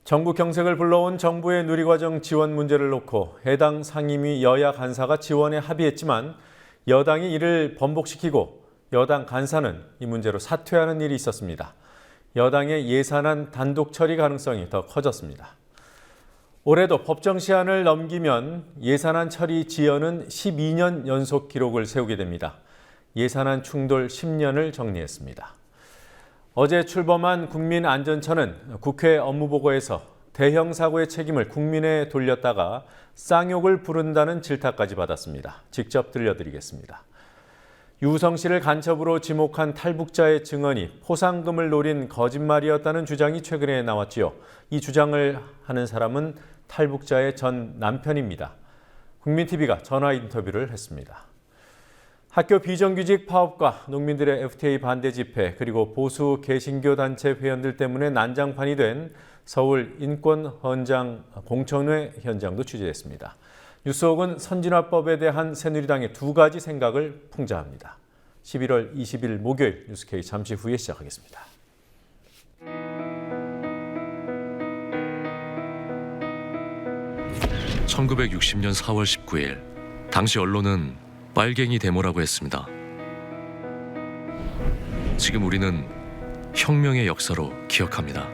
정부 경색을 불러온 정부의 누리과정 지원 문제를 놓고 해당 상임위 여야 간사가 지원에 합의했지만 여당이 이를 번복시키고 여당 간사는 이 문제로 사퇴하는 일이 있었습니다. 여당의 예산안 단독 처리 가능성이 더 커졌습니다. 올해도 법정 시한을 넘기면 예산안 처리 지연은 12년 연속 기록을 세우게 됩니다. 예산안 충돌 10년을 정리했습니다. 어제 출범한 국민안전처는 국회 업무보고에서 대형 사고의 책임을 국민에 돌렸다가 쌍욕을 부른다는 질타까지 받았습니다. 직접 들려드리겠습니다. 유성 씨를 간첩으로 지목한 탈북자의 증언이 포상금을 노린 거짓말이었다는 주장이 최근에 나왔지요. 이 주장을 하는 사람은 탈북자의 전 남편입니다. 국민TV가 전화 인터뷰를 했습니다. 학교 비정규직 파업과 농민들의 FTA 반대 집회 그리고 보수 개신교 단체 회원들 때문에 난장판이 된 서울 인권헌장 공청회 현장도 취재했습니다. 뉴스옥은 선진화법에 대한 새누리당의 두 가지 생각을 풍자합니다. 11월 20일 목요일 뉴스K 잠시 후에 시작하겠습니다. (1960년 4월 19일) 당시 언론은 빨갱이 데모라고 했습니다. 지금 우리는 혁명의 역사로 기억합니다.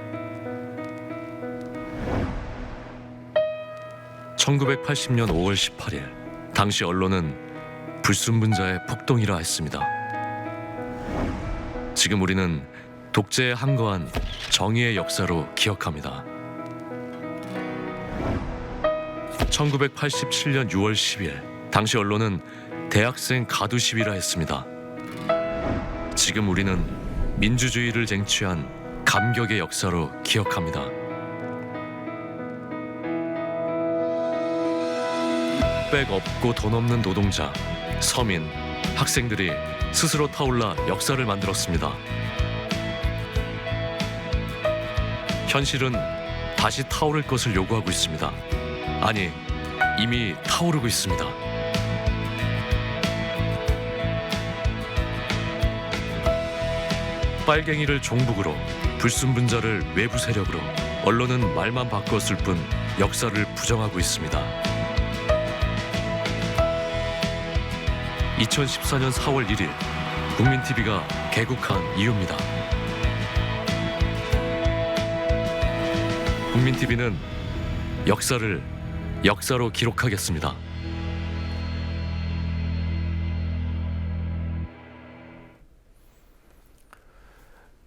1980년 5월 18일 당시 언론은 불순분자의 폭동이라 했습니다. 지금 우리는 독재에 항거한 정의의 역사로 기억합니다. 1987년 6월 10일 당시 언론은 대학생 가두 시위라 했습니다. 지금 우리는 민주주의를 쟁취한 감격의 역사로 기억합니다. 백 없고 돈 없는 노동자, 서민, 학생들이 스스로 타올라 역사를 만들었습니다. 현실은 다시 타오를 것을 요구하고 있습니다. 아니, 이미 타오르고 있습니다. 빨갱이를 종북으로, 불순분자를 외부 세력으로, 언론은 말만 바꿨을 뿐 역사를 부정하고 있습니다. 2014년 4월 1일 국민TV가 개국한 이유입니다. 국민TV는 역사를 역사로 기록하겠습니다.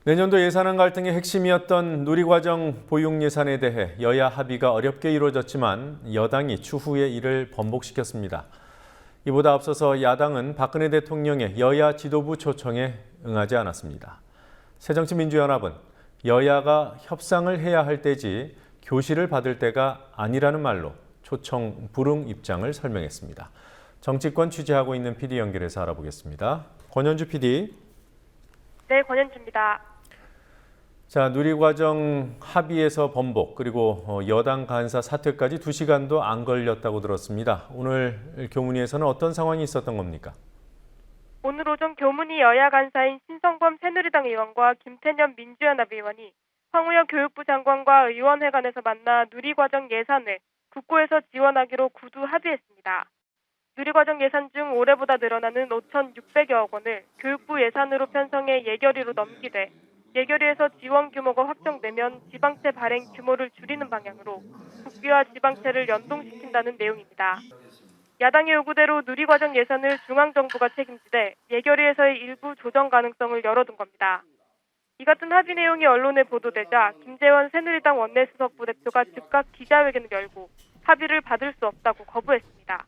내년도 예산안 갈등의 핵심이었던 누리과정 보육 예산에 대해 여야 합의가 어렵게 이루어졌지만 여당이 추후에 이를 번복시켰습니다. 이보다 앞서서 야당은 박근혜 대통령의 여야 지도부 초청에 응하지 않았습니다. 새정치민주연합은 여야가 협상을 해야 할 때지 교시를 받을 때가 아니라는 말로 초청 불응 입장을 설명했습니다. 정치권 취재하고 있는 PD 연결해서 알아보겠습니다. 권현주 PD. 네, 권현주입니다. 자, 누리과정 합의에서 번복 그리고 여당 간사 사퇴까지 2시간도 안 걸렸다고 들었습니다. 오늘 교문위에서는 어떤 상황이 있었던 겁니까? 오늘 오전 교문위 여야 간사인 신성범 새누리당 의원과 김태년 민주연합 의원이 황우여 교육부 장관과 의원회관에서 만나 누리과정 예산을 국고에서 지원하기로 구두 합의했습니다. 누리과정 예산 중 올해보다 늘어나는 5,600여억 원을 교육부 예산으로 편성해 예결위로 넘기되 예결위에서 지원 규모가 확정되면 지방채 발행 규모를 줄이는 방향으로 국비와 지방채를 연동시킨다는 내용입니다. 야당의 요구대로 누리과정 예산을 중앙정부가 책임지되 예결위에서의 일부 조정 가능성을 열어둔 겁니다. 이 같은 합의 내용이 언론에 보도되자 김재원 새누리당 원내수석 부대표가 즉각 기자회견을 열고 합의를 받을 수 없다고 거부했습니다.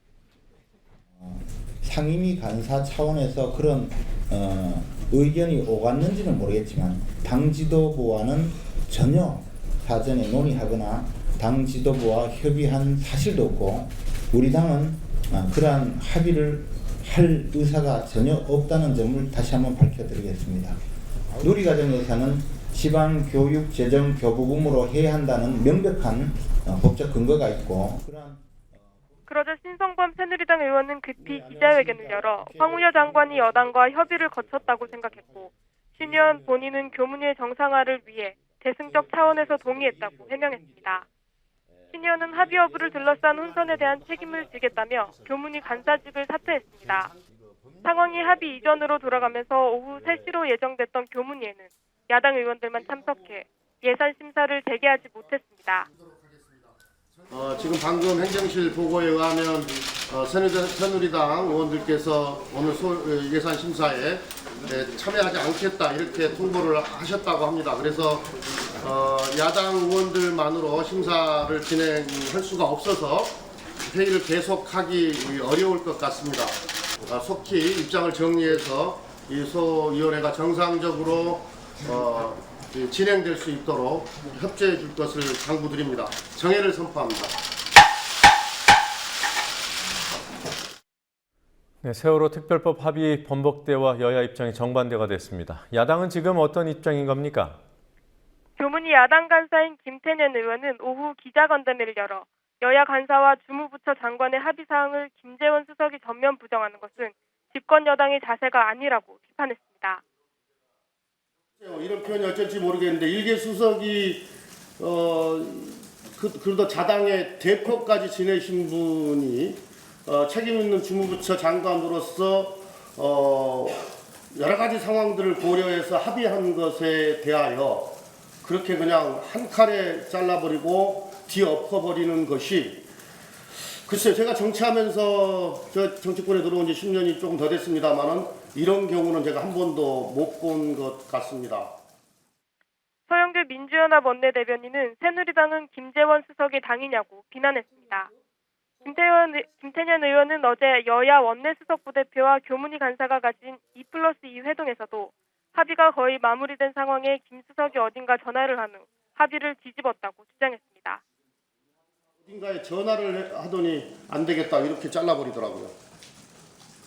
상임위 간사 차원에서 그런 의견이 오갔는지는 모르겠지만 당 지도부와는 전혀 사전에 논의하거나 당 지도부와 협의한 사실도 없고 우리 당은 그러한 합의를 할 의사가 전혀 없다는 점을 다시 한번 밝혀드리겠습니다. 누리과정 예산은 지방교육재정교부금으로 해야 한다는 명백한 법적 근거가 있고 그러자 신성범 새누리당 의원은 급히 기자회견을 열어 황우여 장관이 여당과 협의를 거쳤다고 생각했고 신 의원 본인은 교문위의 정상화를 위해 대승적 차원에서 동의했다고 해명했습니다. 신 의원은 합의 여부를 둘러싼 혼선에 대한 책임을 지겠다며 교문위 간사직을 사퇴했습니다. 상황이 합의 이전으로 돌아가면서 오후 3시로 예정됐던 교문위에는 야당 의원들만 참석해 예산 심사를 재개하지 못했습니다. 지금 방금 행정실 보고에 의하면 새누리당 의원들께서 오늘 예산 심사에 참여하지 않겠다 이렇게 통보를 하셨다고 합니다. 그래서 야당 의원들만으로 심사를 진행할 수가 없어서 회의를 계속하기 어려울 것 같습니다. 속히 입장을 정리해서 이 소위원회가 정상적으로 진행될 수 있도록 협조해 줄 것을 당부드립니다. 정회를 선포합니다. 네, 세월호 특별법 합의 번복대와 여야 입장이 정반대가 됐습니다. 야당은 지금 어떤 입장인 겁니까? 교문위 야당 간사인 김태년 의원은 오후 기자간담회를 열어 여야 간사와 주무부처 장관의 합의 사항을 김재원 수석이 전면 부정하는 것은 집권 여당의 자세가 아니라고 비판했습니다. 이런 표현이 어쩔지 모르겠는데 일개 수석이 그래도 자당의 대표까지 지내신 분이 책임 있는 주무부처 장관으로서 여러 가지 상황들을 고려해서 합의한 것에 대하여 그렇게 그냥 한 칼에 잘라버리고 뒤엎어버리는 것이 글쎄요, 제가 정치하면서 저 정치권에 들어온 지 10년이 조금 더 됐습니다만은 이런 경우는 제가 한 번도 못 본 것 같습니다. 서영교 민주연합 원내대변인은 새누리당은 김재원 수석의 당이냐고 비난했습니다. 김태년 의원은 어제 여야 원내수석 부대표와 교문위 간사가 가진 2+2 회동에서도 합의가 거의 마무리된 상황에 김 수석이 어딘가 전화를 한 후 합의를 뒤집었다고 주장했습니다. 어딘가에 전화를 하더니 안 되겠다 이렇게 잘라버리더라고요.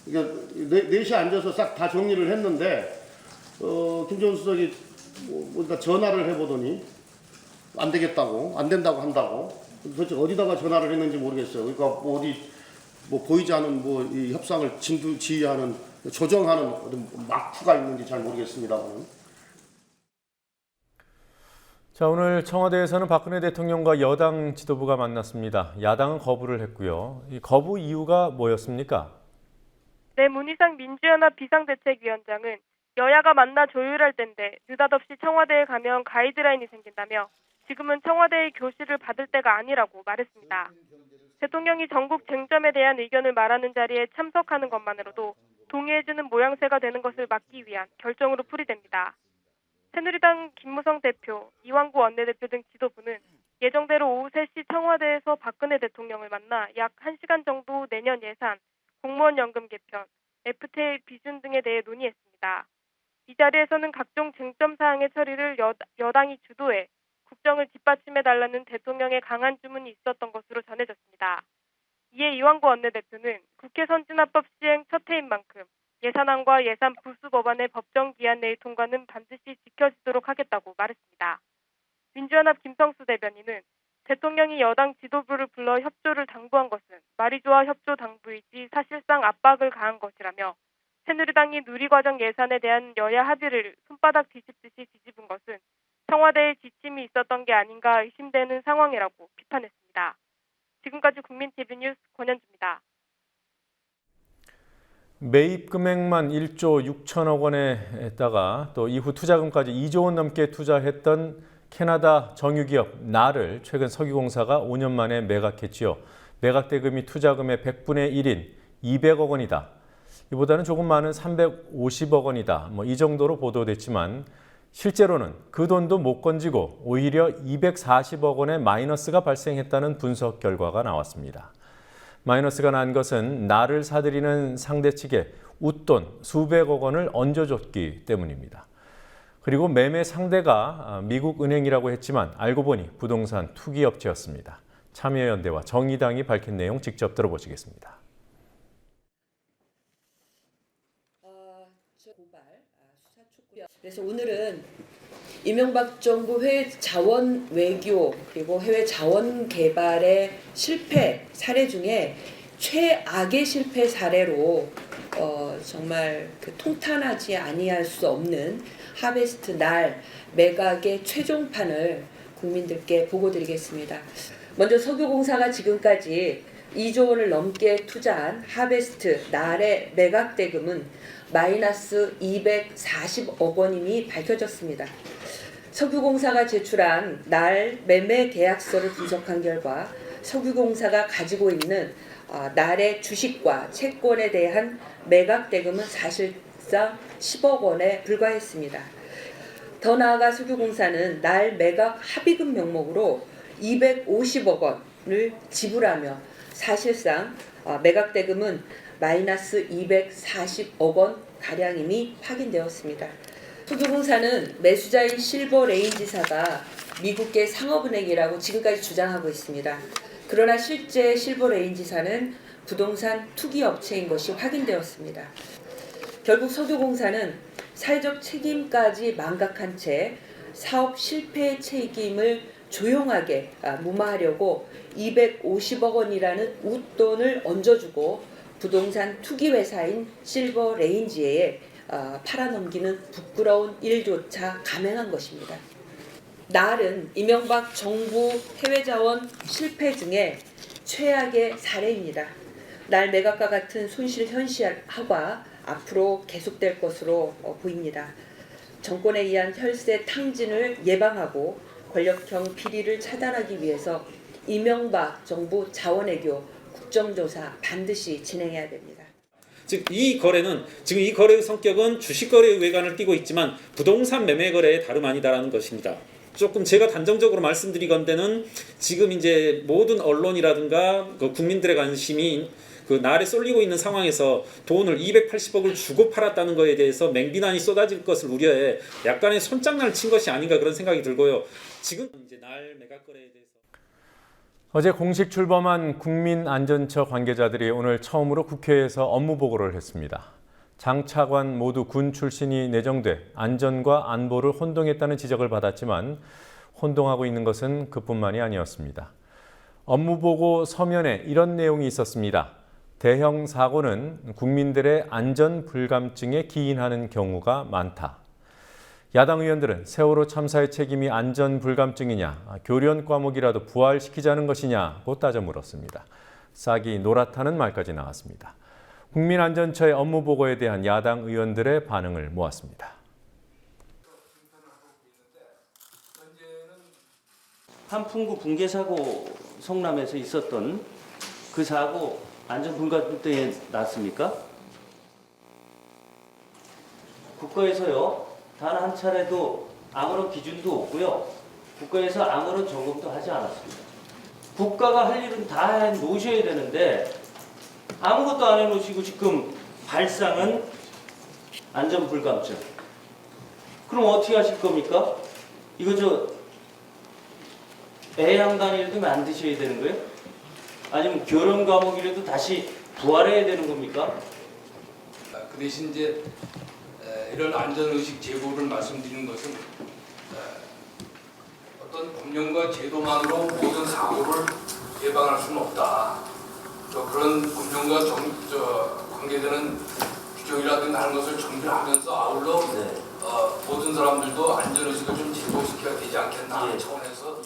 이게 넷이 앉아서 싹 다 정리를 했는데 김재원 수석이 뭔가 전화를 해보더니 안 되겠다고, 안 된다고 한다고. 도대체 어디다가 전화를 했는지 모르겠어요. 그러니까 어디 보이지 않은 이 협상을 지휘하는 조정하는 어떤 막후가 있는지 잘 모르겠습니다만. 자, 오늘 청와대에서는 박근혜 대통령과 여당 지도부가 만났습니다. 야당은 거부를 했고요. 이 거부 이유가 뭐였습니까? 네, 문희상 민주연합 비상대책위원장은 여야가 만나 조율할 텐데 느닷없이 청와대에 가면 가이드라인이 생긴다며 지금은 청와대의 교시를 받을 때가 아니라고 말했습니다. 대통령이 전국 쟁점에 대한 의견을 말하는 자리에 참석하는 것만으로도 동의해주는 모양새가 되는 것을 막기 위한 결정으로 풀이됩니다. 새누리당 김무성 대표, 이완구 원내대표 등 지도부는 예정대로 오후 3시 청와대에서 박근혜 대통령을 만나 약 1시간 정도 내년 예산, 공무원 연금 개편, FTA 비준 등에 대해 논의했습니다. 이 자리에서는 각종 쟁점 사항의 처리를 여당이 주도해 국정을 뒷받침해달라는 대통령의 강한 주문이 있었던 것으로 전해졌습니다. 이에 이완구 원내대표는 국회 선진화법 시행 첫 해인 만큼 예산안과 예산 부수 법안의 법정 기한 내의 통과는 반드시 지켜지도록 하겠다고 말했습니다. 민주연합 김성수 대변인은 대통령이 여당 지도부를 불러 협조를 당부한 것은 말이 좋아 협조 당부이지 사실상 압박을 가한 것이라며 새누리당이 누리과정 예산에 대한 여야 합의를 손바닥 뒤집듯이 뒤집은 것은 청와대의 지침이 있었던 게 아닌가 의심되는 상황이라고 비판했습니다. 지금까지 국민TV 뉴스 권현주입니다. 매입 금액만 1조 6천억 원에 했다가 또 이후 투자금까지 2조 원 넘게 투자했던 캐나다 정유기업 나를 최근 석유공사가 5년 만에 매각했지요. 매각 대금이 투자금의 100분의 1인 200억 원이다. 이보다는 조금 많은 350억 원이다. 이 정도로 보도됐지만 실제로는 그 돈도 못 건지고 오히려 240억 원의 마이너스가 발생했다는 분석 결과가 나왔습니다. 마이너스가 난 것은 나를 사들이는 상대 측에 웃돈 수백억 원을 얹어줬기 때문입니다. 그리고 매매 상대가 미국 은행이라고 했지만 알고 보니 부동산 투기업체였습니다. 참여연대와 정의당이 밝힌 내용 직접 들어보시겠습니다. 그래서 오늘은 이명박 정부 해외 자원 외교 그리고 해외 자원 개발의 실패 사례 중에 최악의 실패 사례로 정말 그 통탄하지 아니할 수 없는 하베스트 날 매각의 최종판을 국민들께 보고드리겠습니다. 먼저 석유공사가 지금까지 2조 원을 넘게 투자한 하베스트 날의 매각 대금은 마이너스 240억 원임이 밝혀졌습니다. 석유공사가 제출한 날 매매 계약서를 분석한 결과 석유공사가 가지고 있는 날의 주식과 채권에 대한 매각 대금은 사실상 10억 원에 불과했습니다. 더 나아가 석유공사는 날 매각 합의금 명목으로 250억 원을 지불하며 사실상 매각 대금은 마이너스 240억 원 가량임이 확인되었습니다. 석유공사는 매수자인 실버레인지사가 미국계 상업은행이라고 지금까지 주장하고 있습니다. 그러나 실제 실버레인지사는 부동산 투기 업체인 것이 확인되었습니다. 결국 석유공사는 사회적 책임까지 망각한 채 사업 실패의 책임을 조용하게 무마하려고 250억 원이라는 웃돈을 얹어주고 부동산 투기 회사인 실버레인지에 팔아넘기는 부끄러운 일조차 감행한 것입니다. 날은 이명박 정부 해외자원 실패 중에 최악의 사례입니다. 날 매각과 같은 손실 현실화가 앞으로 계속될 것으로 보입니다. 정권에 의한 혈세 탕진을 예방하고 권력형 비리를 차단하기 위해서 이명박 정부 자원외교 국정조사 반드시 진행해야 됩니다. 즉 이 거래는 지금 이 거래의 성격은 주식거래의 외관을 띠고 있지만 부동산 매매 거래의 다름 아니다라는 것입니다. 조금 제가 단정적으로 말씀드리건대는 지금 이제 모든 언론이라든가 그 국민들의 관심이 그 날에 쏠리고 있는 상황에서 돈을 280억을 주고 팔았다는 것에 대해서 맹비난이 쏟아질 것을 우려해 약간의 손장난을 친 것이 아닌가 그런 생각이 들고요. 지금 이제 날 매각 거래에 대해서 어제 공식 출범한 국민안전처 관계자들이 오늘 처음으로 국회에서 업무 보고를 했습니다. 장 차관 모두 군 출신이 내정돼 안전과 안보를 혼동했다는 지적을 받았지만 혼동하고 있는 것은 그뿐만이 아니었습니다. 업무 보고 서면에 이런 내용이 있었습니다. 대형 사고는 국민들의 안전 불감증에 기인하는 경우가 많다. 야당 의원들은 세월호 참사의 책임이 안전 불감증이냐, 교련 과목이라도 부활시키자는 것이냐고 따져 물었습니다. 싹이 노랗다는 말까지 나왔습니다. 국민안전처의 업무 보고에 대한 야당 의원들의 반응을 모았습니다. 한풍구 붕괴 사고 성남에서 있었던 그 사고 안전 불감증에 났습니까? 국가에서요 단 한 차례도 아무런 기준도 없고요. 국가에서 아무런 점검도 하지 않았습니다. 국가가 할 일은 다 해 놓으셔야 되는데 아무것도 안 해놓으시고 지금 발상은 안전 불감증. 그럼 어떻게 하실 겁니까? 이거 애양단이라도 만드셔야 되는 거예요? 아니면 교련 과목이라도 다시 부활해야 되는 겁니까? 그 대신 이제 이런 안전의식 제고를 말씀드리는 것은 어떤 법령과 제도만으로 모든 사고를 예방할 수는 없다. 또 그런 법령과 관계되는 규정이라든가 하는 것을 정비하면서 아울러 모든 사람들도 안전의식을 좀 제고시켜야 되지 않겠나 하는 차원에서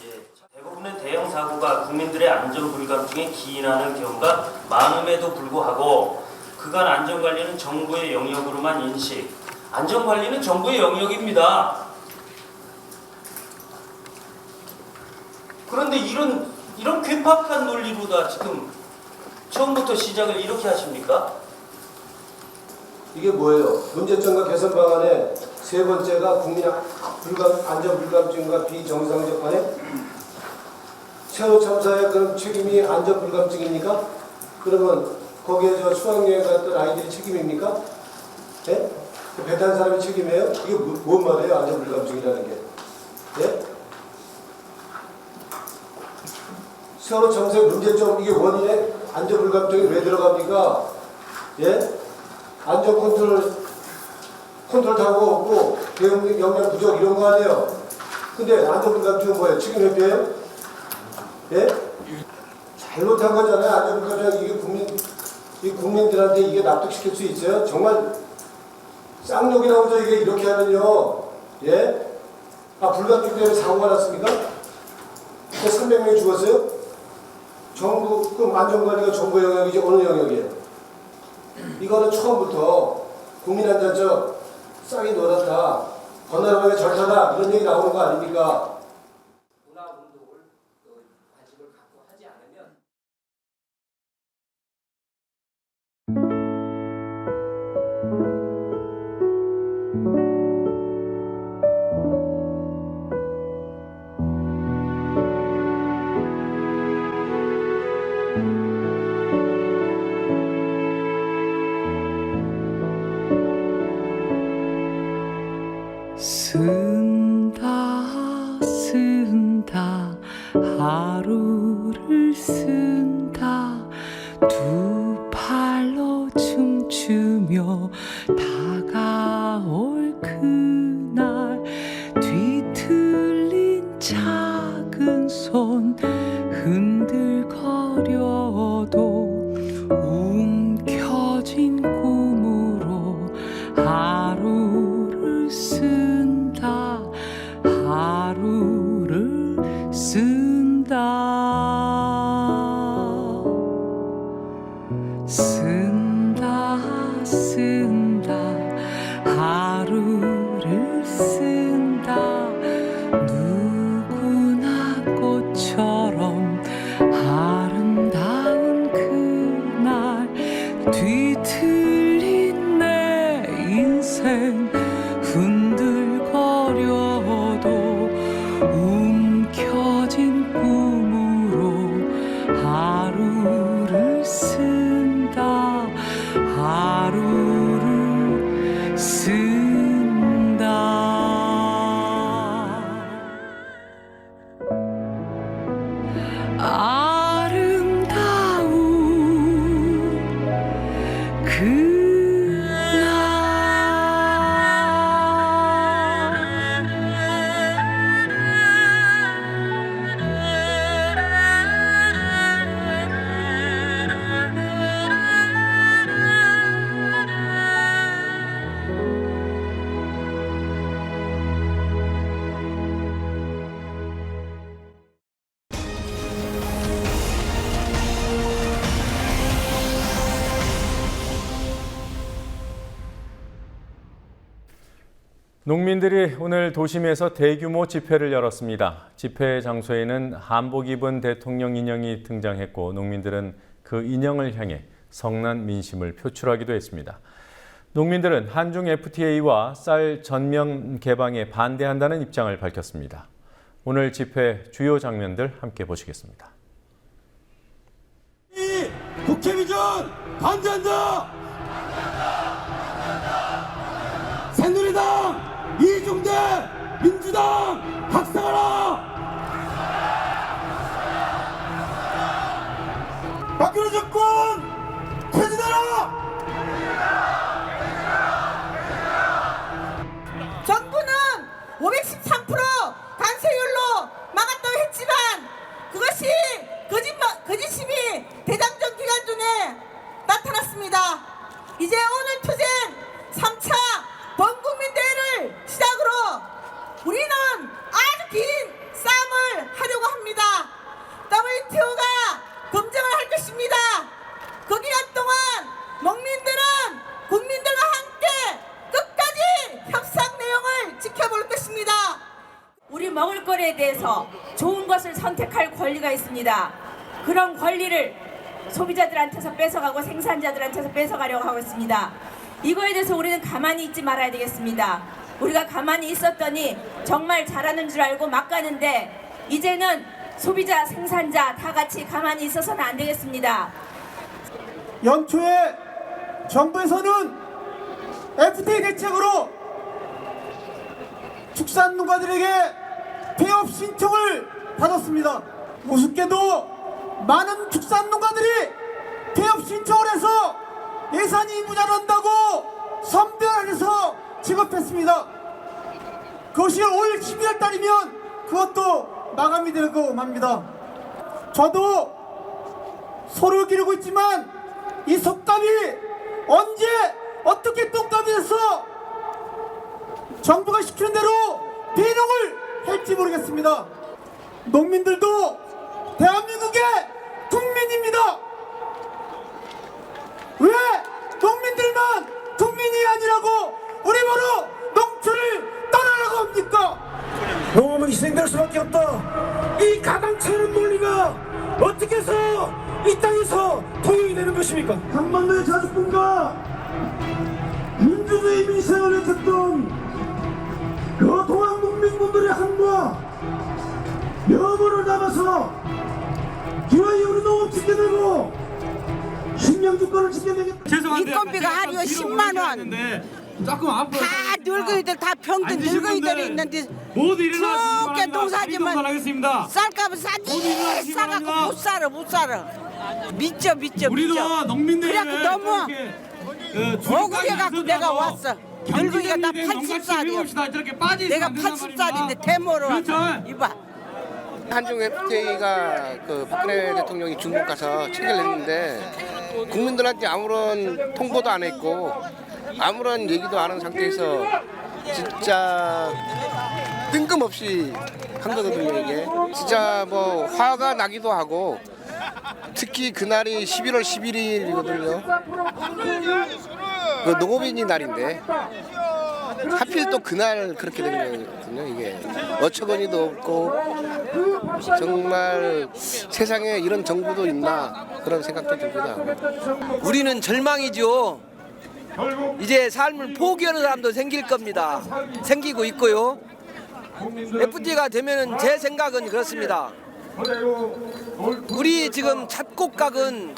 대부분의 대형 사고가 국민들의 안전 불감증에 기인하는 경우가 많음에도 불구하고 그간 안전관리는 정부의 영역으로만 인식. 안전관리는 정부의 영역입니다. 그런데 이런 괴팍한 논리로다 지금 처음부터 시작을 이렇게 하십니까? 이게 뭐예요? 문제점과 개선 방안의 세 번째가 국민 안전 불감증과 비정상적 관행. 세월호 참사의 그럼 책임이 안전 불감증입니까? 그러면 거기에 수학여행 갔던 아이들이 책임입니까? 예? 배 탄 사람이 책임이에요? 이게 뭔 말이에요? 안전 불감증이라는 게. 예? 세월호 참사의 문제점 이게 원인에 안전 불감증이 왜 들어갑니까? 예? 안전 컨트롤 타고가 없고 대응 역량 부족 이런 거 아니에요? 근데 안전 불감증은 뭐예요? 책임 회피예요? 예? 잘못한 거잖아요. 안전 불감증 이게 국민 이 국민들한테 이게 납득시킬 수 있어요? 정말 쌍욕이 나오죠. 이게 이렇게 하면요. 예? 불가피로 때문에 사고가 났습니까? 300명이 죽었어요? 정부, 그 안전관리가 정부 영역이지 어느 영역이에요? 이거는 처음부터 국민한테 쌍이 놀았다, 건너라방에 절타다 이런 얘기 나오는 거 아닙니까? 쓴다 하루를 쓴다 두 팔로 춤추며 다가올 그날 뒤틀린 작은 손 흔들거려도 움켜진 꿈으로 하루를 쓴다 하루를 쓴다 쓴다 쓴다 하루를 쓴다 누구나 꽃처럼 아름다운 그날 뒤틀린 내 인생 흔들거려도 움켜진 꿈으로 하루를 쓴다 하루를 쓴다 아름다운 농민들이 오늘 도심에서 대규모 집회를 열었습니다. 집회 장소에는 한복 입은 대통령 인형이 등장했고 농민들은 그 인형을 향해 성난 민심을 표출하기도 했습니다. 농민들은 한중 FTA와 쌀 전면 개방에 반대한다는 입장을 밝혔습니다. 오늘 집회 주요 장면들 함께 보시겠습니다. 국회 비전 반대한다! 새누리당 이중대 민주당 각성하라! 박근혜 정권 퇴진하라! 정부는 513% 관세율로 막았다고 했지만 그것이 거짓심이 대장정 기간 중에 나타났습니다. 이제 오늘 투쟁 3차 범국민대회를 시작으로 우리는 아주 긴 싸움을 하려고 합니다. WTO가 검증을 할 것입니다. 그 기간 동안 농민들은 국민들과 함께 끝까지 협상 내용을 지켜볼 것입니다. 우리 먹을 거리에 대해서 좋은 것을 선택할 권리가 있습니다. 그런 권리를 소비자들한테서 뺏어가고 생산자들한테서 뺏어가려고 하고 있습니다. 이거에 대해서 우리는 가만히 있지 말아야 되겠습니다. 우리가 가만히 있었더니 정말 잘하는 줄 알고 막 가는데 이제는 소비자, 생산자 다 같이 가만히 있어서는 안 되겠습니다. 연초에 정부에서는 FTA 대책으로 축산농가들에게 폐업 신청을 받았습니다. 우습게도 많은 축산농가들이 폐업 신청을 해서 예산이 모자란다고 선별해서 지급했습니다. 그것이 올 12월 달이면 그것도 마감이 되고 맙니다. 저도 소를 기르고 있지만 이 속값이 언제 어떻게 똥값이 돼서 정부가 시키는 대로 비농을 할지 모르겠습니다. 농민들도 대한민국의 국민입니다. 왜 농민들만 국민이 아니라고 우리 바로 농촌을 떠나라고 합니까? 농업은 희생될 수밖에 없다. 이 가당치는 논리가 어떻게 해서 이 땅에서 통용이 되는 것입니까? 한반도의 자주분과 민주주의 민생을 외쳤던 그 동학 농민분들의 한과 영혼을 담아서 기어이 우리 농업 지켜내고 식량주권을 지켜내겠다. 인건비가 하루에 10만 원. 다 늙은이들 다 병든 늙은이들이 있는데 그렇게 농사지면 쌀값은 싸지 싸갖고 못 살아. 미쳐. 우리도 농민들 그래갖고 너무 억울해갖고 내가 왔어. 늙은이가 나 80살이야. 내가 80살인데 데모로 왔어. 이봐. 한중 FTA가 그 박근혜 대통령이 중국 가서 체결을 했는데 국민들한테 아무런 통보도 안 했고 아무런 얘기도 안 한 상태에서 진짜 뜬금없이 한 거거든요. 이게 진짜 뭐 화가 나기도 하고 특히 그날이 11월 11일이거든요. 그 농업인이 날인데 하필 또 그날 그렇게 된 거거든요. 이게 어처구니도 없고 정말 세상에 이런 정부도 있나 그런 생각도 들기도 하고. 우리는 절망이죠. 이제 삶을 포기하는 사람도 생길 겁니다. 생기고 있고요. FTA가 되면은 제 생각은 그렇습니다. 우리 지금 잡곡가격은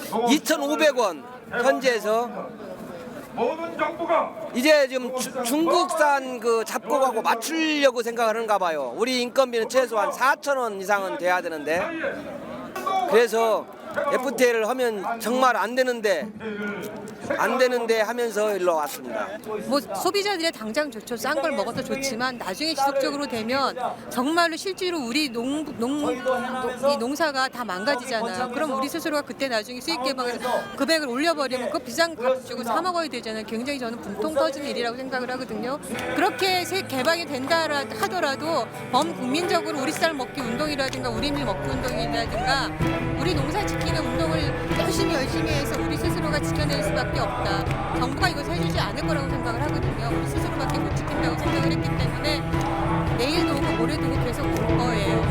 2,500원 현재에서 이제 지금 중국산 그 잡곡하고 맞추려고 생각하는가 봐요. 우리 인건비는 최소한 4,000원 이상은 돼야 되는데 그래서 FTA를 하면 정말 안 되는데 하면서 일로 왔습니다. 뭐 소비자들의 당장 좋죠. 싼 걸 먹어도 좋지만 나중에 지속적으로 되면 정말로 실제로 우리 이 농사가 다 망가지잖아. 그럼 우리 스스로가 그때 나중에 수익 개방해서 금액을 올려버리면 그 비싼 값 주고 사 먹어야 되잖아요. 굉장히 저는 분통 터지는 일이라고 생각을 하거든요. 그렇게 개방이 된다 하더라도 범국민적으로 우리 쌀 먹기 운동이라든가 우리 밀 먹기 운동이라든가 우리 농사 지키는 운동을 열심히 해서 우리 스스로가 지켜낼 수밖에 없다. 정부가 이것을 해주지 않을 거라고 생각을 하거든요. 우리 스스로밖에 못 지킨다고 생각을 했기 때문에 내일도 오고 모레도 오고 계속 올 거예요.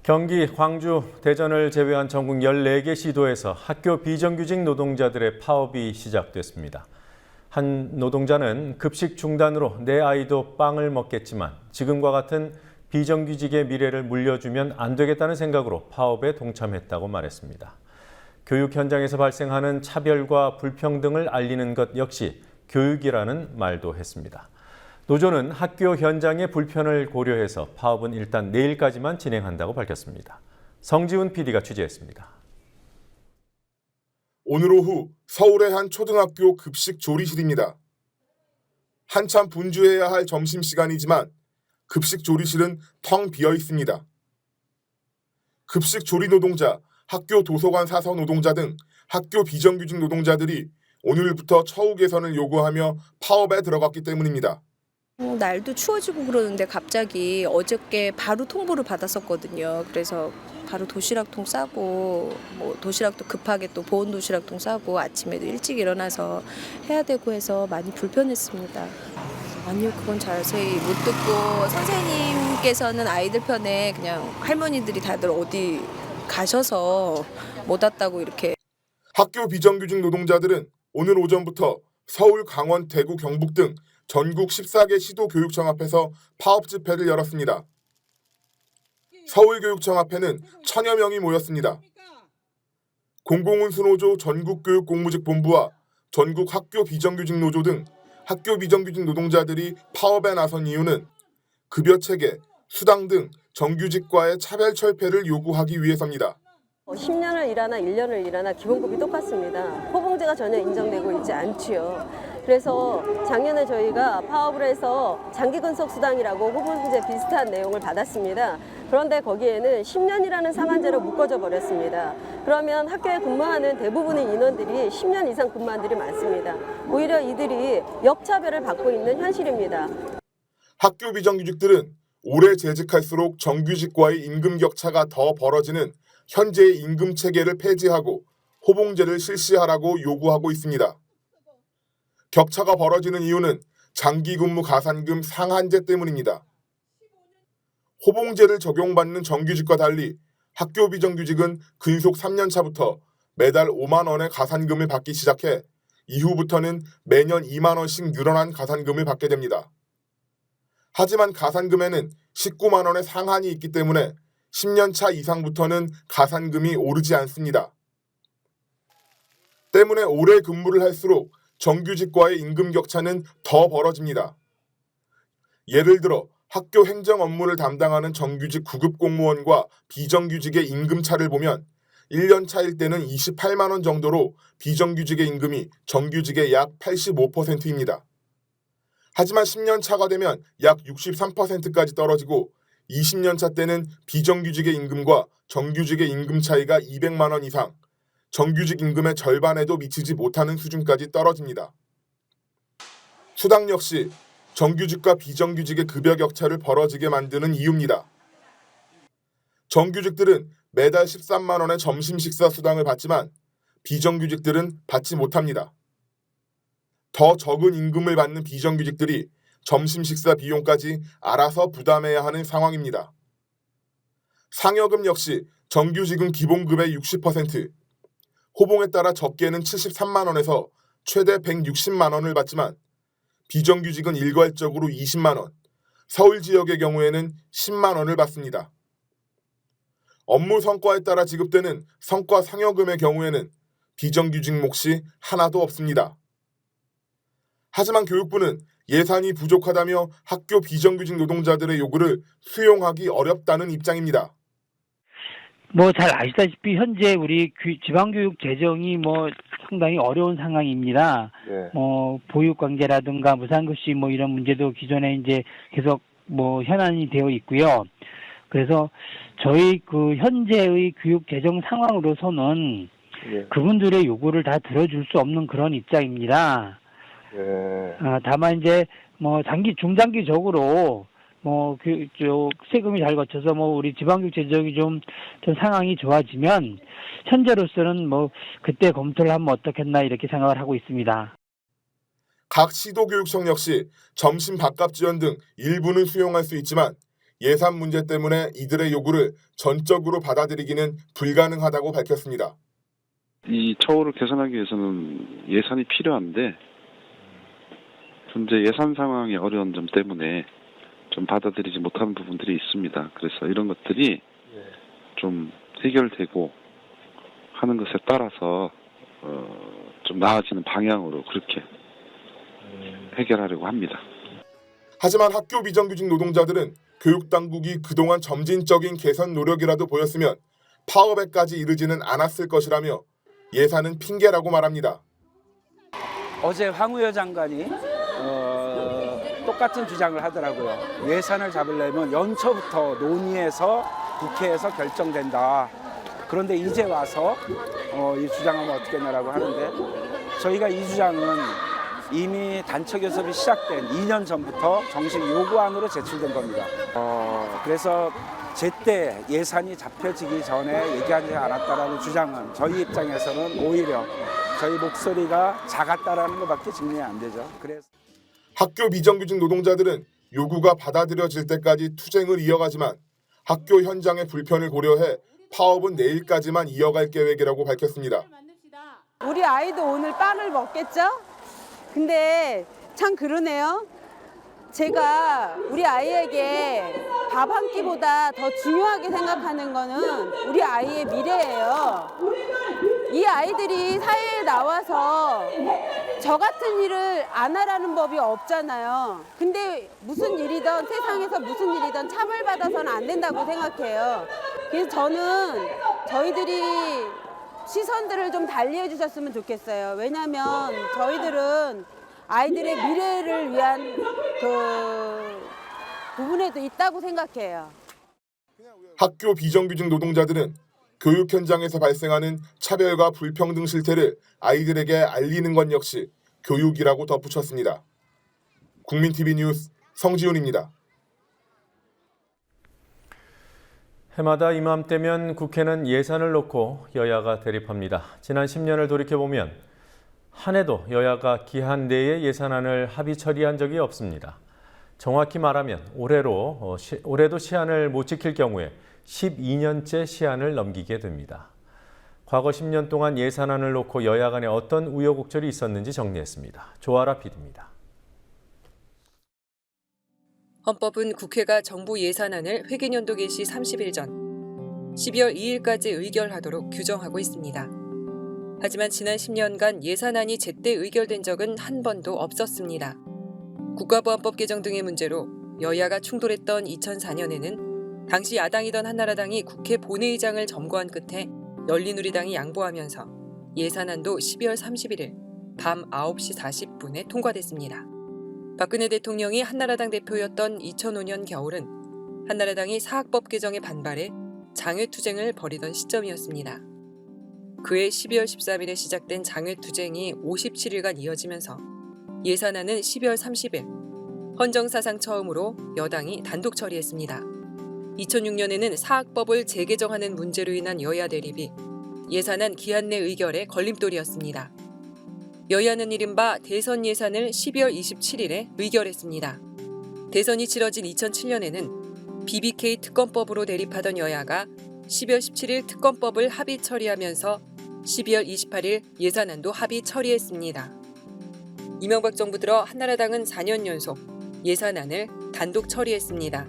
경기, 광주, 대전을 제외한 전국 14개 시도에서 학교 비정규직 노동자들의 파업이 시작됐습니다. 한 노동자는 급식 중단으로 내 아이도 빵을 먹겠지만 지금과 같은 비정규직의 미래를 물려주면 안 되겠다는 생각으로 파업에 동참했다고 말했습니다. 교육 현장에서 발생하는 차별과 불평등을 알리는 것 역시 교육이라는 말도 했습니다. 노조는 학교 현장의 불편을 고려해서 파업은 일단 내일까지만 진행한다고 밝혔습니다. 성지훈 PD가 취재했습니다. 오늘 오후 서울의 한 초등학교 급식 조리실입니다. 한참 분주해야 할 점심시간이지만 급식 조리실은 텅 비어 있습니다. 급식 조리 노동자, 학교 도서관 사서 노동자 등 학교 비정규직 노동자들이 오늘부터 처우 개선을 요구하며 파업에 들어갔기 때문입니다. 날도 추워지고 그러는데 갑자기 어저께 바로 통보를 받았었거든요. 그래서 바로 도시락통 싸고 도시락도 급하게 또 보온 도시락통 싸고 아침에도 일찍 일어나서 해야 되고 해서 많이 불편했습니다. 아니요, 그건 자세히 못 듣고 선생님께서는 아이들 편에 그냥 할머니들이 다들 어디 가셔서 못 왔다고 이렇게 학교 비정규직 노동자들은 오늘 오전부터 서울, 강원, 대구, 경북 등 전국 14개 시도교육청 앞에서 파업 집회를 열었습니다. 서울교육청 앞에는 1000여 명이 모였습니다. 공공운수노조 전국교육공무직본부와 전국 학교 비정규직 노조 등 학교 비정규직 노동자들이 파업에 나선 이유는 급여체계, 수당 등 정규직과의 차별 철폐를 요구하기 위해서입니다. 10년을 일하나 1년을 일하나 기본급이 똑같습니다. 호봉제가 전혀 인정되고 있지 않지요. 그래서 작년에 저희가 파업을 해서 장기근속 수당이라고 호봉제 비슷한 내용을 받았습니다. 그런데 거기에는 10년이라는 상한제로 묶어져 버렸습니다. 그러면 학교에 근무하는 대부분의 인원들이 10년 이상 근무한 들이 많습니다. 오히려 이들이 역차별을 받고 있는 현실입니다. 학교 비정규직들은 오래 재직할수록 정규직과의 임금 격차가 더 벌어지는 현재의 임금 체계를 폐지하고 호봉제를 실시하라고 요구하고 있습니다. 격차가 벌어지는 이유는 장기근무 가산금 상한제 때문입니다. 호봉제를 적용받는 정규직과 달리 학교 비정규직은 근속 3년 차부터 매달 5만 원의 가산금을 받기 시작해 이후부터는 매년 2만 원씩 늘어난 가산금을 받게 됩니다. 하지만 가산금에는 19만 원의 상한이 있기 때문에 10년 차 이상부터는 가산금이 오르지 않습니다. 때문에 오래 근무를 할수록 정규직과의 임금 격차는 더 벌어집니다. 예를 들어 학교 행정 업무를 담당하는 정규직 9급 공무원과 비정규직의 임금 차를 보면 1년 차일 때는 28만 원 정도로 비정규직의 임금이 정규직의 약 85%입니다. 하지만 10년 차가 되면 약 63%까지 떨어지고 20년 차 때는 비정규직의 임금과 정규직의 임금 차이가 200만 원 이상, 정규직 임금의 절반에도 미치지 못하는 수준까지 떨어집니다. 수당 역시 정규직과 비정규직의 급여 격차를 벌어지게 만드는 이유입니다. 정규직들은 매달 13만 원의 점심 식사 수당을 받지만 비정규직들은 받지 못합니다. 더 적은 임금을 받는 비정규직들이 점심 식사 비용까지 알아서 부담해야 하는 상황입니다. 상여금 역시 정규직은 기본급의 60%, 호봉에 따라 적게는 73만 원에서 최대 160만 원을 받지만 비정규직은 일괄적으로 20만 원, 서울 지역의 경우에는 10만 원을 받습니다. 업무 성과에 따라 지급되는 성과 상여금의 경우에는 비정규직 몫이 하나도 없습니다. 하지만 교육부는 예산이 부족하다며 학교 비정규직 노동자들의 요구를 수용하기 어렵다는 입장입니다. 잘 아시다시피 현재 우리 지방교육 재정이 상당히 어려운 상황입니다. 네. 보육관계라든가 무상급식 이런 문제도 기존에 이제 계속 현안이 되어 있고요. 그래서 저희 현재의 교육 재정 상황으로서는 네. 그분들의 요구를 다 들어줄 수 없는 그런 입장입니다. 네. 다만 이제 중장기적으로 세금이 잘 거쳐서 우리 지방교육 재정이 좀 상황이 좋아지면 현재로서는 그때 검토를 하면 어떻겠나 이렇게 생각을 하고 있습니다. 각 시도교육청 역시 점심 밥값 지원 등 일부는 수용할 수 있지만 예산 문제 때문에 이들의 요구를 전적으로 받아들이기는 불가능하다고 밝혔습니다. 이 처우를 개선하기 위해서는 예산이 필요한데 현재 예산 상황이 어려운 점 때문에 좀 받아들이지 못하는 부분들이 있습니다. 그래서 이런 것들이 좀 해결되고 하는 것에 따라서 좀 나아지는 방향으로 그렇게 해결하려고 합니다. 하지만 학교 비정규직 노동자들은 교육당국이 그동안 점진적인 개선 노력이라도 보였으면 파업에까지 이르지는 않았을 것이라며 예산은 핑계라고 말합니다. 어제 황우여 장관이 똑같은 주장을 하더라고요. 예산을 잡으려면 연초부터 논의해서 국회에서 결정된다. 그런데 이제 와서 이 주장하면 어떻겠냐라고 하는데 저희가 이 주장은 이미 단체 교섭이 시작된 2년 전부터 정식 요구안으로 제출된 겁니다. 그래서 제때 예산이 잡혀지기 전에 얘기하지 않았다라는 주장은 저희 입장에서는 오히려 저희 목소리가 작았다라는 것밖에 증명이 안 되죠. 그래서 학교 비정규직 노동자들은 요구가 받아들여질 때까지 투쟁을 이어가지만 학교 현장의 불편을 고려해 파업은 내일까지만 이어갈 계획이라고 밝혔습니다. 우리 아이도 오늘 빵을 먹겠죠? 근데 참 그러네요. 제가 우리 아이에게 밥 한 끼보다 더 중요하게 생각하는 거는 우리 아이의 미래예요. 이 아이들이 사회에 나와서 저 같은 일을 안 하라는 법이 없잖아요. 근데 무슨 일이든 세상에서 무슨 일이든 차별받아서는 안 된다고 생각해요. 그래서 저는 저희들이 시선들을 좀 달리해 주셨으면 좋겠어요. 왜냐하면 저희들은 아이들의 미래를 위한 그 부분에도 있다고 생각해요. 학교 비정규직 노동자들은 교육 현장에서 발생하는 차별과 불평등 실태를 아이들에게 알리는 것 역시 교육이라고 덧붙였습니다. 국민TV 뉴스 성지훈입니다. 해마다 이맘때면 국회는 예산을 놓고 여야가 대립합니다. 지난 10년을 돌이켜보면 한 해도 여야가 기한 내에 예산안을 합의 처리한 적이 없습니다. 정확히 말하면 올해도 시한을 못 지킬 경우에 12년째 시한을 넘기게 됩니다. 과거 10년 동안 예산안을 놓고 여야 간에 어떤 우여곡절이 있었는지 정리했습니다. 조아라 PD입니다. 헌법은 국회가 정부 예산안을 회계연도 개시 30일 전 12월 2일까지 의결하도록 규정하고 있습니다. 하지만 지난 10년간 예산안이 제때 의결된 적은 한 번도 없었습니다. 국가보안법 개정 등의 문제로 여야가 충돌했던 2004년에는 당시 야당이던 한나라당이 국회 본회의장을 점거한 끝에 열린우리당이 양보하면서 예산안도 12월 31일 밤 9시 40분에 통과됐습니다. 박근혜 대통령이 한나라당 대표였던 2005년 겨울은 한나라당이 사학법 개정에 반발해 장외투쟁을 벌이던 시점이었습니다. 그해 12월 13일에 시작된 장외투쟁이 57일간 이어지면서 예산안은 12월 30일 헌정사상 처음으로 여당이 단독 처리했습니다. 2006년에는 사학법을 재개정하는 문제로 인한 여야 대립이 예산안 기한 내 의결에 걸림돌이었습니다. 여야는 이른바 대선 예산을 12월 27일에 의결했습니다. 대선이 치러진 2007년에는 BBK 특검법으로 대립하던 여야가 12월 17일 특검법을 합의 처리하면서 12월 28일 예산안도 합의 처리했습니다. 이명박 정부 들어 한나라당은 4년 연속 예산안을 단독 처리했습니다.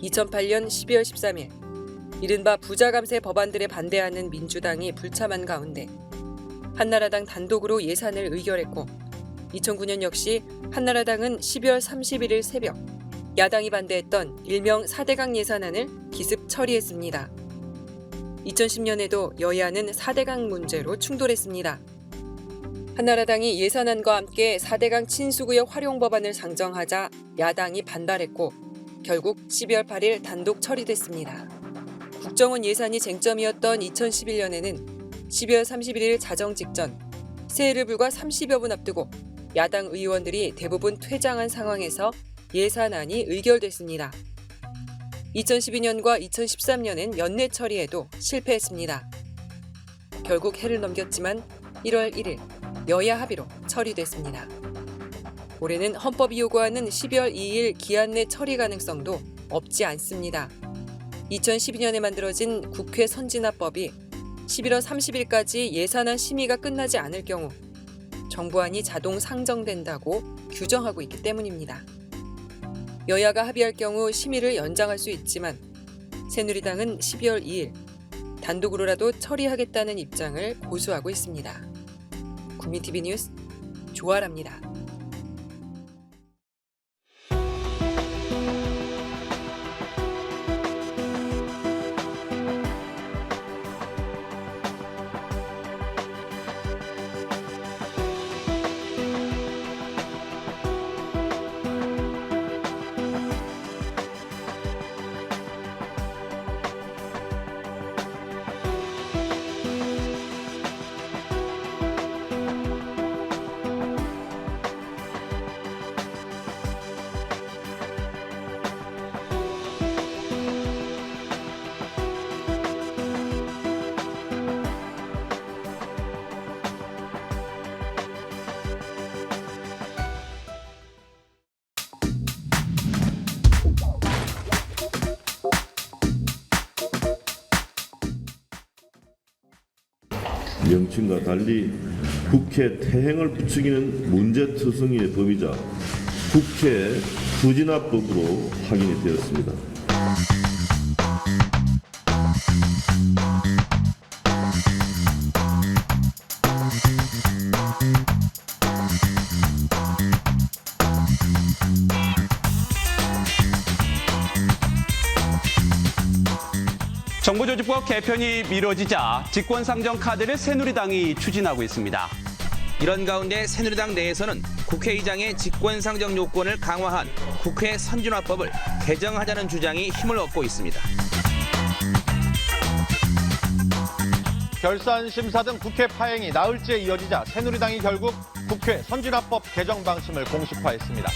2008년 12월 13일 이른바 부자감세 법안들에 반대하는 민주당이 불참한 가운데 한나라당 단독으로 예산을 의결했고 2009년 역시 한나라당은 12월 31일 새벽 야당이 반대했던 일명 4대강 예산안을 기습 처리했습니다. 2010년에도 여야는 4대강 문제로 충돌했습니다. 한나라당이 예산안과 함께 4대강 친수구역 활용 법안을 상정하자 야당이 반발했고 결국 12월 8일 단독 처리됐습니다. 국정원 예산이 쟁점이었던 2011년에는 12월 31일 자정 직전 새해를 불과 30여 분 앞두고 야당 의원들이 대부분 퇴장한 상황에서 예산안이 의결됐습니다. 2012년과 2013년엔 연내 처리에도 실패했습니다. 결국 해를 넘겼지만 1월 1일 여야 합의로 처리됐습니다. 올해는 헌법이 요구하는 12월 2일 기한 내 처리 가능성도 없지 않습니다. 2012년에 만들어진 국회 선진화법이 11월 30일까지 예산안 심의가 끝나지 않을 경우 정부안이 자동 상정된다고 규정하고 있기 때문입니다. 여야가 합의할 경우 심의를 연장할 수 있지만 새누리당은 12월 2일 단독으로라도 처리하겠다는 입장을 고수하고 있습니다. 국민TV 뉴스 조아라입니다. 명칭과 달리 국회 태행을 부추기는 문제투성이의 범위자 국회 부진화법으로 확인이 되었습니다. 정부조직법 개편이 미뤄지자 직권상정 카드를 새누리당이 추진하고 있습니다. 이런 가운데 새누리당 내에서는 국회의장의 직권상정 요건을 강화한 국회 선진화법을 개정하자는 주장이 힘을 얻고 있습니다. 결산 심사 등 국회 파행이 나흘째 이어지자 새누리당이 결국 국회 선진화법 개정 방침을 공식화했습니다.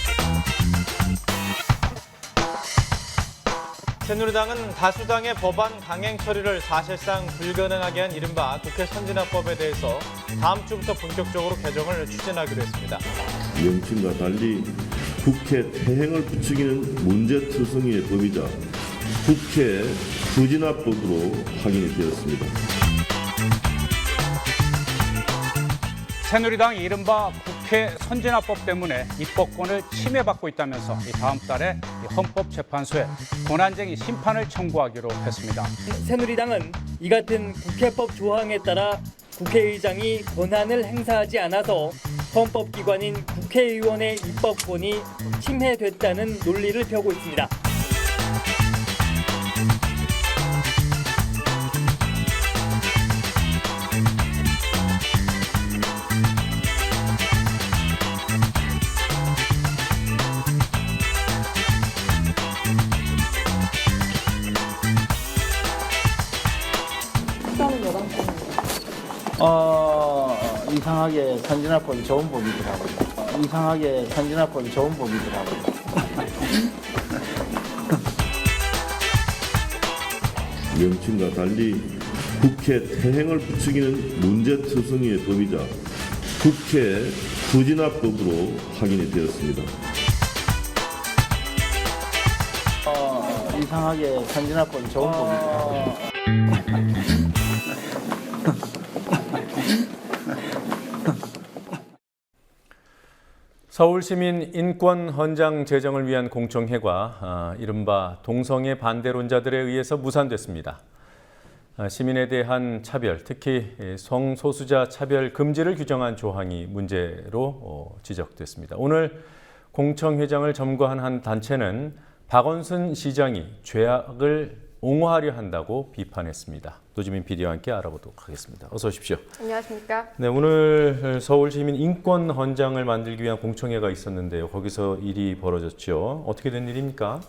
새누리당은 다수당의 법안 강행 처리를 사실상 불가능하게 한 이른바 국회 선진화법에 대해서 다음 주부터 본격적으로 개정을 추진하기로 했습니다. 명칭과 달리 국회 태행을 부추기는 문제투성이의 범위자 국회 부진화법으로 확인이 되었습니다. 새누리당이 이른바 국회 선진화법 때문에 입법권을 침해받고 있다면서 다음 달에 헌법재판소에 권한쟁의 심판을 청구하기로 했습니다. 새누리당은 이 같은 국회법 조항에 따라 국회의장이 권한을 행사하지 않아서 헌법기관인 국회의원의 입법권이 침해됐다는 논리를 펴고 있습니다. 이상하게 선진화법이 좋은 법이더라고요. 이상하게 선진화법이 좋은 법이더라고요. 명칭과 달리 국회 태행을 부추기는 문제투성이의 범위자 국회 부진화법으로 확인이 되었습니다. 이상하게 선진화법이 좋은 법이더라고요. 서울시민 인권 헌장 제정을 위한 공청회가 이른바 동성애 반대론자들에 의해서 무산됐습니다. 시민에 대한 차별, 특히 성소수자 차별 금지를 규정한 조항이 문제로 지적됐습니다. 오늘 공청회장을 점거한 한 단체는 박원순 시장이 죄악을 옹호하려 한다고 비판했습니다. 노지민 PD와 함께 알아보도록 하겠습니다. 어서 오십시오. 안녕하십니까. 네, 오늘 서울시민 인권 헌장을 만들기 위한 공청회가 있었는데요. 거기서 일이 벌어졌죠. 어떻게 된 일입니까?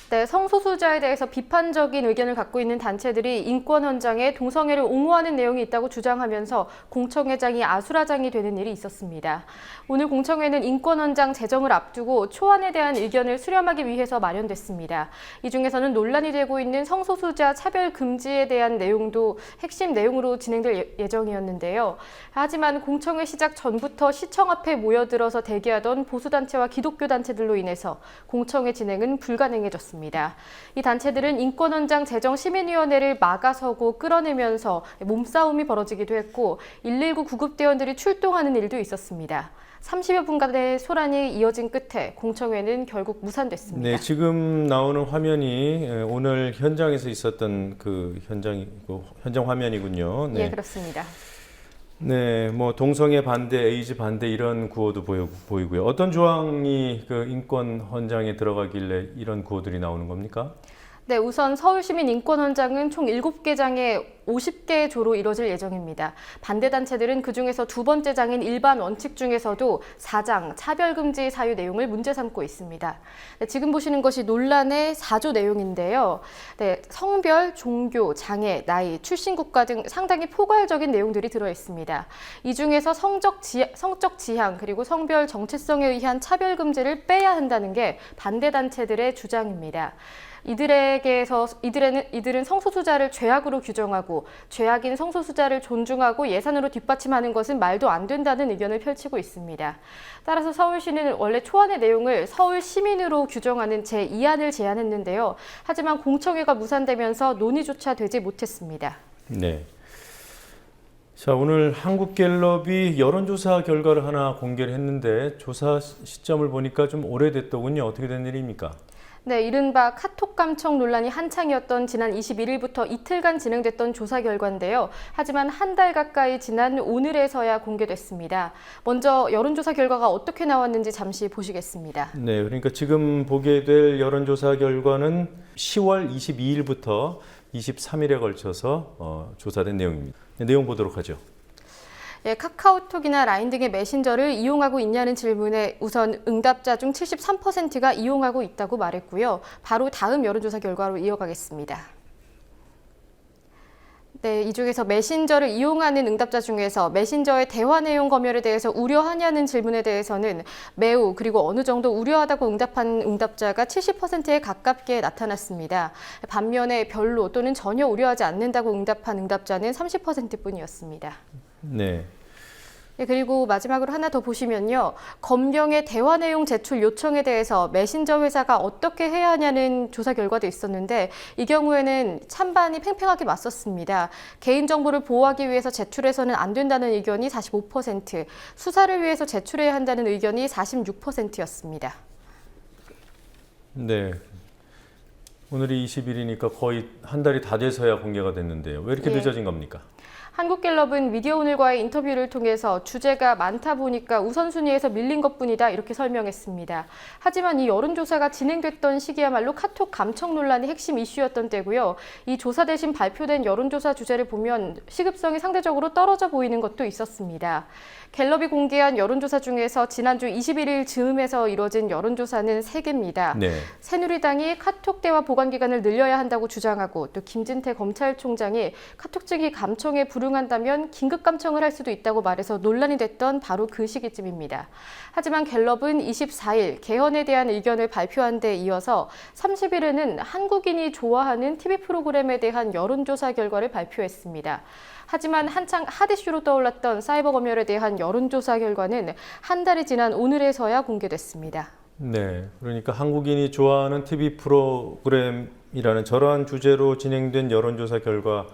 네, 성소수자에 대해서 비판적인 의견을 갖고 있는 단체들이 인권 헌장에 동성애를 옹호하는 내용이 있다고 주장하면서 공청회장이 아수라장이 되는 일이 있었습니다. 오늘 공청회는 인권 헌장 제정을 앞두고 초안에 대한 의견을 수렴하기 위해서 마련됐습니다. 이 중에서는 논란이 되고 있는 성소수자 차별 금지에 대한 내용도 핵심 내용으로 진행될 예정이었는데요. 하지만 공청회 시작 전부터 시청 앞에 모여들어서 대기하던 보수단체와 기독교 단체들로 인해서 공청회 진행은 불가능해졌습니다. 이 단체들은 인권헌장 제정 시민위원회를 막아서고 끌어내면서 몸싸움이 벌어지기도 했고 119 구급대원들이 출동하는 일도 있었습니다. 30여 분간의 소란이 이어진 끝에 공청회는 결국 무산됐습니다. 네, 지금 나오는 화면이 오늘 현장에서 있었던 그 현장 화면이군요. 네. 예, 그렇습니다. 네, 뭐 동성애 반대, 에이즈 반대 이런 구호도 보이고요. 어떤 조항이 그 인권 헌장에 들어가길래 이런 구호들이 나오는 겁니까? 네, 우선 서울시민 인권헌장은 총 7개 장에 50개 조로 이뤄질 예정입니다. 반대단체들은 그중에서 두 번째 장인 일반 원칙 중에서도 4장 차별금지 사유 내용을 문제 삼고 있습니다. 네, 지금 보시는 것이 논란의 4조 내용인데요. 네, 성별, 종교, 장애, 나이, 출신 국가 등 상당히 포괄적인 내용들이 들어있습니다. 이 중에서 성적 지향 그리고 성별 정체성에 의한 차별금지를 빼야 한다는 게 반대단체들의 주장입니다. 이들은 성소수자를 죄악으로 규정하고 죄악인 성소수자를 존중하고 예산으로 뒷받침하는 것은 말도 안 된다는 의견을 펼치고 있습니다. 따라서 서울시는 원래 초안의 내용을 서울 시민으로 규정하는 제2안을 제안했는데요. 하지만 공청회가 무산되면서 논의조차 되지 못했습니다. 네. 자, 오늘 한국갤럽이 여론조사 결과를 하나 공개를 했는데 조사 시점을 보니까 좀 오래됐더군요. 어떻게 된 일입니까? 네, 이른바 카톡 감청 논란이 한창이었던 지난 21일부터 이틀간 진행됐던 조사 결과인데요. 하지만 한 달 가까이 지난 오늘에서야 공개됐습니다. 먼저 여론조사 결과가 어떻게 나왔는지 잠시 보시겠습니다. 네, 그러니까 지금 보게 될 여론조사 결과는 10월 22일부터 23일에 걸쳐서 조사된 내용입니다. 네, 내용 보도록 하죠. 예, 카카오톡이나 라인 등의 메신저를 이용하고 있냐는 질문에 우선 응답자 중 73%가 이용하고 있다고 말했고요. 바로 다음 여론조사 결과로 이어가겠습니다. 네, 이 중에서 메신저를 이용하는 응답자 중에서 메신저의 대화 내용 검열에 대해서 우려하냐는 질문에 대해서는 매우 그리고 어느 정도 우려하다고 응답한 응답자가 70%에 가깝게 나타났습니다. 반면에 별로 또는 전혀 우려하지 않는다고 응답한 응답자는 30%뿐이었습니다. 네. 네, 그리고 마지막으로 하나 더 보시면요. 검경의 대화 내용 제출 요청에 대해서 메신저 회사가 어떻게 해야 하냐는 조사 결과도 있었는데 이 경우에는 찬반이 팽팽하게 맞섰습니다. 개인정보를 보호하기 위해서 제출해서는 안 된다는 의견이 45%, 수사를 위해서 제출해야 한다는 의견이 46%였습니다. 네. 오늘이 20일이니까 거의 한 달이 다 돼서야 공개가 됐는데요. 왜 이렇게 늦어진 겁니까? 한국갤럽은 미디어오늘과의 인터뷰를 통해서 주제가 많다 보니까 우선순위에서 밀린 것뿐이다 이렇게 설명했습니다. 하지만 이 여론조사가 진행됐던 시기야말로 카톡 감청 논란이 핵심 이슈였던 때고요. 이 조사 대신 발표된 여론조사 주제를 보면 시급성이 상대적으로 떨어져 보이는 것도 있었습니다. 갤럽이 공개한 여론조사 중에서 지난주 21일 즈음에서 이뤄진 여론조사는 3개입니다. 네. 새누리당이 카톡 대화 보관 기간을 늘려야 한다고 주장하고 또 김진태 검찰총장이 카톡 측이 감청에 불응한다면 긴급 감청을 할 수도 있다고 말해서 논란이 됐던 바로 그 시기쯤입니다. 하지만 갤럽은 24일 개헌에 대한 의견을 발표한 데 이어서 30일에는 한국인이 좋아하는 TV 프로그램에 대한 여론조사 결과를 발표했습니다. 하지만 한창 핫 이슈로 떠올랐던 사이버 검열에 대한 여론조사 결과는 한 달이 지난 오늘에서야 공개됐습니다. 네, 그러니까 한국인이 좋아하는 TV 프로그램이라는 저러한 주제로 진행된 여론조사 결과에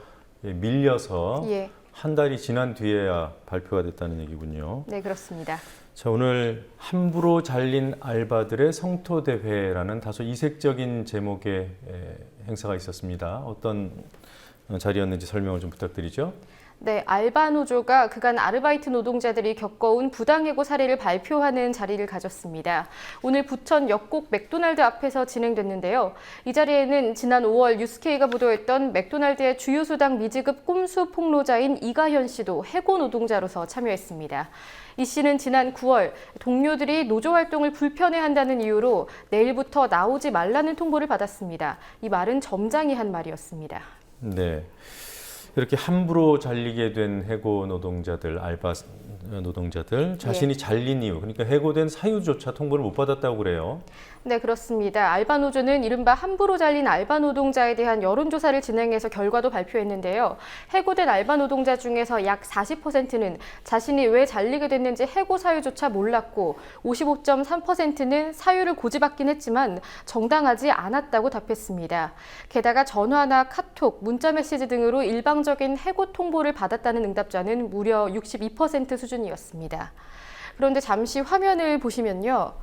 밀려서 한 달이 지난 뒤에야 발표가 됐다는 얘기군요. 네, 그렇습니다. 자, 오늘 함부로 잘린 알바들의 성토대회라는 다소 이색적인 제목의 행사가 있었습니다. 어떤 자리였는지 설명을 좀 부탁드리죠. 네, 알바노조가 그간 아르바이트 노동자들이 겪어온 부당해고 사례를 발표하는 자리를 가졌습니다. 오늘 부천 역곡 맥도날드 앞에서 진행됐는데요. 이 자리에는 지난 5월 뉴스케이가 보도했던 맥도날드의 주유수당 미지급 꼼수 폭로자인 이가현 씨도 해고 노동자로서 참여했습니다. 이 씨는 지난 9월 동료들이 노조 활동을 불편해한다는 이유로 내일부터 나오지 말라는 통보를 받았습니다. 이 말은 점장이 한 말이었습니다. 네, 이렇게 함부로 잘리게 된 해고 노동자들, 알바 노동자들 자신이 잘린 이유, 그러니까 해고된 사유조차 통보를 못 받았다고 그래요. 네, 그렇습니다. 알바노조는 이른바 함부로 잘린 알바 노동자에 대한 여론조사를 진행해서 결과도 발표했는데요. 해고된 알바 노동자 중에서 약 40%는 자신이 왜 잘리게 됐는지 해고 사유조차 몰랐고 55.3%는 사유를 고지받긴 했지만 정당하지 않았다고 답했습니다. 게다가 전화나 카톡, 문자메시지 등으로 일방적인 해고 통보를 받았다는 응답자는 무려 62% 수준이었습니다. 그런데 잠시 화면을 보시면요.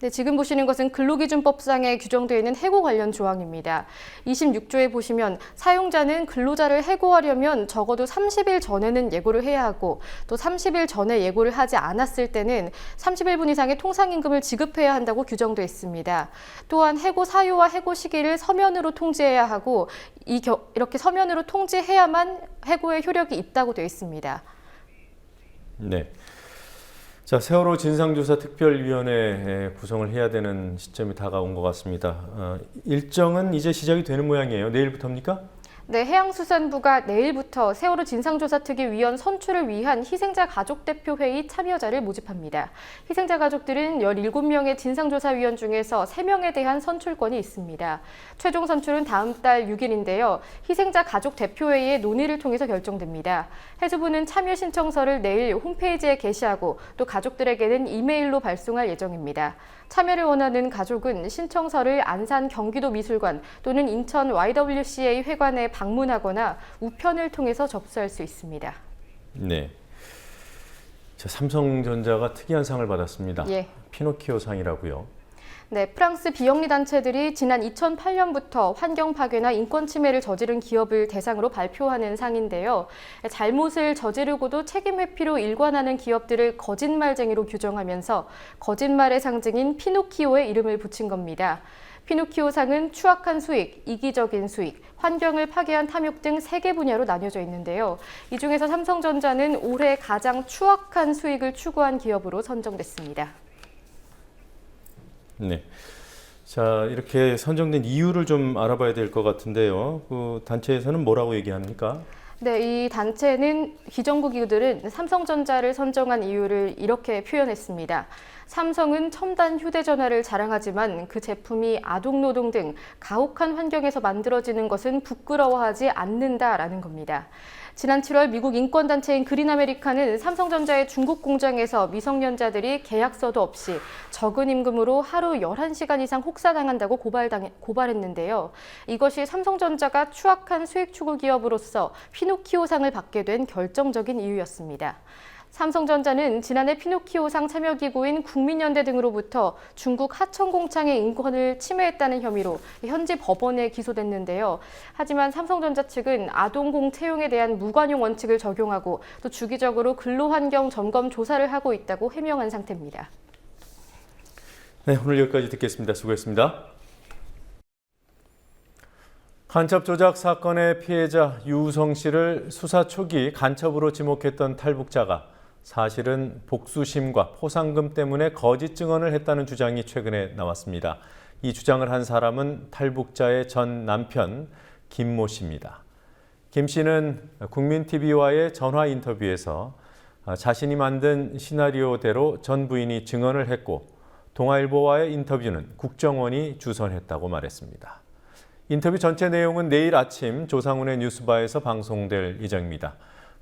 네, 지금 보시는 것은 근로기준법상에 규정되어 있는 해고 관련 조항입니다. 26조에 보시면 사용자는 근로자를 해고하려면 적어도 30일 전에는 예고를 해야 하고 또 30일 전에 예고를 하지 않았을 때는 31분 이상의 통상임금을 지급해야 한다고 규정되어 있습니다. 또한 해고 사유와 해고 시기를 서면으로 통지해야 하고 이렇게 서면으로 통지해야만 해고의 효력이 있다고 되어 있습니다. 네. 자, 세월호 진상조사 특별위원회 구성을 해야 되는 시점이 다가온 것 같습니다. 일정은 이제 시작이 되는 모양이에요. 내일부터입니까? 네, 해양수산부가 내일부터 세월호 진상조사특위위원 선출을 위한 희생자 가족대표회의 참여자를 모집합니다. 희생자 가족들은 17명의 진상조사위원 중에서 3명에 대한 선출권이 있습니다. 최종 선출은 다음 달 6일인데요. 희생자 가족대표회의의 논의를 통해서 결정됩니다. 해수부는 참여 신청서를 내일 홈페이지에 게시하고 또 가족들에게는 이메일로 발송할 예정입니다. 참여를 원하는 가족은 신청서를 안산 경기도미술관 또는 인천 YWCA 회관에 방문하거나 우편을 통해서 접수할 수 있습니다. 네. 자, 삼성전자가 특이한 상을 받았습니다. 예. 피노키오 상이라고요. 네, 프랑스 비영리 단체들이 지난 2008년부터 환경 파괴나 인권 침해를 저지른 기업을 대상으로 발표하는 상인데요. 잘못을 저지르고도 책임 회피로 일관하는 기업들을 거짓말쟁이로 규정하면서 거짓말의 상징인 피노키오의 이름을 붙인 겁니다. 피노키오 상은 추악한 수익, 이기적인 수익, 환경을 파괴한 탐욕 등 3개 분야로 나뉘어져 있는데요. 이 중에서 삼성전자는 올해 가장 추악한 수익을 추구한 기업으로 선정됐습니다. 네. 자, 이렇게 선정된 이유를 좀 알아봐야 될 것 같은데요. 그 단체에서는 뭐라고 얘기합니까? 네, 이 단체는 기정부 기구들은 삼성전자를 선정한 이유를 이렇게 표현했습니다. 삼성은 첨단 휴대전화를 자랑하지만 그 제품이 아동노동 등 가혹한 환경에서 만들어지는 것은 부끄러워하지 않는다라는 겁니다. 지난 7월 미국 인권단체인 그린 아메리카는 삼성전자의 중국 공장에서 미성년자들이 계약서도 없이 적은 임금으로 하루 11시간 이상 혹사당한다고 고발했는데요. 이것이 삼성전자가 추악한 수익 추구 기업으로서 피노키오상을 받게 된 결정적인 이유였습니다. 삼성전자는 지난해 피노키오상 참여기구인 국민연대 등으로부터 중국 하청공장의 인권을 침해했다는 혐의로 현지 법원에 기소됐는데요. 하지만 삼성전자 측은 아동공 채용에 대한 무관용 원칙을 적용하고 또 주기적으로 근로환경 점검 조사를 하고 있다고 해명한 상태입니다. 네, 오늘 여기까지 듣겠습니다. 수고했습니다. 간첩 조작 사건의 피해자 유우성 씨를 수사 초기 간첩으로 지목했던 탈북자가 사실은 복수심과 포상금 때문에 거짓 증언을 했다는 주장이 최근에 나왔습니다. 이 주장을 한 사람은 탈북자의 전 남편 김모 씨입니다. 김 씨는 국민TV와의 전화 인터뷰에서 자신이 만든 시나리오대로 전 부인이 증언을 했고 동아일보와의 인터뷰는 국정원이 주선했다고 말했습니다. 인터뷰 전체 내용은 내일 아침 조상훈의 뉴스바에서 방송될 예정입니다.